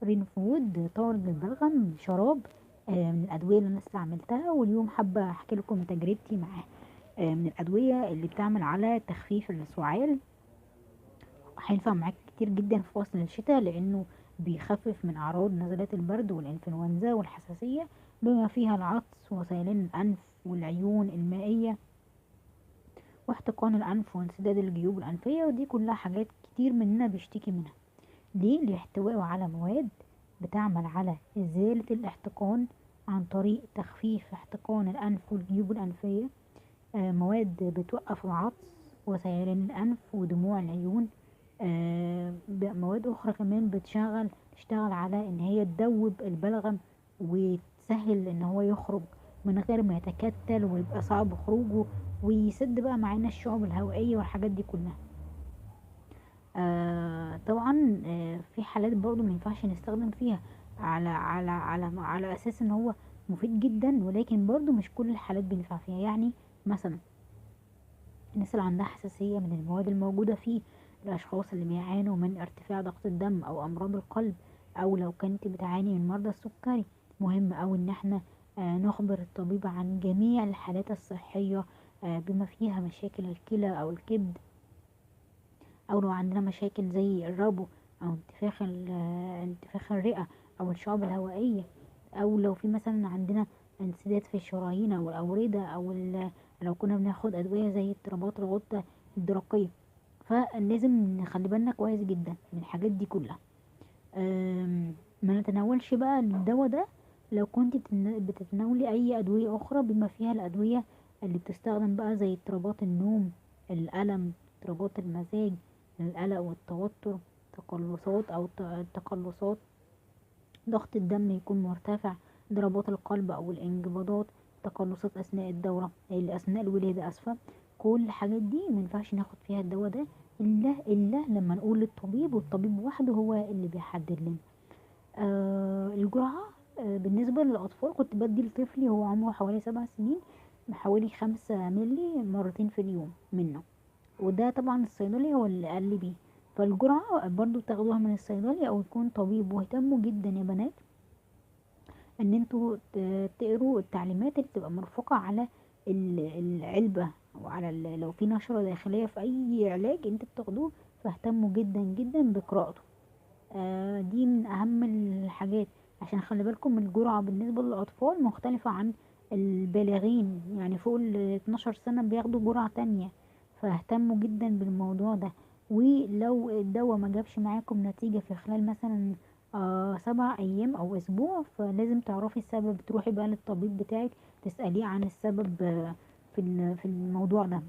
رينفود طارد للبلغم شراب من الأدوية اللي أنا استعملتها، واليوم حابة أحكي لكم تجربتي معاه. من الأدوية اللي بتعمل على تخفيف السعال. هينفع معاك كتير جدا في فصل الشتاء، لأنه بيخفف من أعراض نزلات البرد والإنفلونزا والحساسية، بما فيها العطس وسيلان الأنف والعيون المائية واحتقان الأنف وانسداد الجيوب الأنفية، ودي كلها حاجات كتير مننا بيشتكي منها. ليه؟ لاحتوائه على مواد بتعمل على إزالة الاحتقان عن طريق تخفيف احتقان الأنف والجيوب الأنفية. مواد بتوقف العطس وسيلان الأنف ودموع العيون. مواد أخرى كمان تشتغل على إن هي تدوب البلغم وتسهل إن هو يخرج من غير ما يتكتل ويبقى صعب خروجه، ويسد بقى معانا الشعب الهوائية والحاجات دي كلها. طبعا في حالات برضو ما ينفعش نستخدم فيها على اساس ان هو مفيد جدا، ولكن برضو مش كل الحالات بينفع فيها. يعني مثلا الناس اللي عندها حساسية من المواد الموجودة فيه، الاشخاص اللي بيعانوا من ارتفاع ضغط الدم او امراض القلب، او لو كانت بتعاني من مرضى السكري. مهم اوي ان احنا نخبر الطبيب عن جميع الحالات الصحية، بما فيها مشاكل الكلى او الكبد، او لو عندنا مشاكل زي الربو او انتفاخ الرئة او الشعب الهوائية، او لو في مثلا عندنا انسداد في الشرايين او الاوردة لو كنا بناخد ادوية زي اضطرابات الغدة الدرقية. فلازم نخلي بالنا كويس جدا من الحاجات دي كلها. ما نتناولش بقى الدواء ده لو كنت بتتناولي اي ادوية اخرى، بما فيها الادوية اللي بتستخدم بقى زي اضطرابات النوم، الالم، اضطرابات المزاج، القلق والتوتر، تقلصات او تقلصات ضغط الدم يكون مرتفع، ضربات القلب او الانقباضات، تقلصات اثناء الدورة اثناء الولادة، اسفة. كل الحاجات دي مينفعش ناخد فيها الدواء ده الا لما نقول للطبيب، والطبيب وحده هو اللي بيحدد لنا الجرعة. بالنسبة للأطفال كنت بدي لطفلي هو عمره حوالي 7 سنين حوالي 5 ملي مرتين في اليوم منه، وده طبعا الصيدلي هو اللي قال لي بيه. فالجرعة برضو تاخدوها من الصيدلي او يكون طبيب. واهتموا جدا يا بنات ان انتوا تقروا التعليمات اللي بتبقى مرفقة على العلبة، وعلى لو في نشرة داخلية في اي علاج انت بتاخدوه، فاهتموا جدا جدا بقراءته. دي من اهم الحاجات، عشان خلي بالكم الجرعة بالنسبة للاطفال مختلفة عن البالغين. يعني فوق ال 12 سنة بياخدوا جرعة تانية، فاهتموا جدا بالموضوع ده. ولو الدواء ما جابش معاكم نتيجة في خلال مثلا 7 ايام او اسبوع، فلازم تعرفي السبب، تروحي بقى للطبيب بتاعك تسأليه عن السبب في الموضوع ده.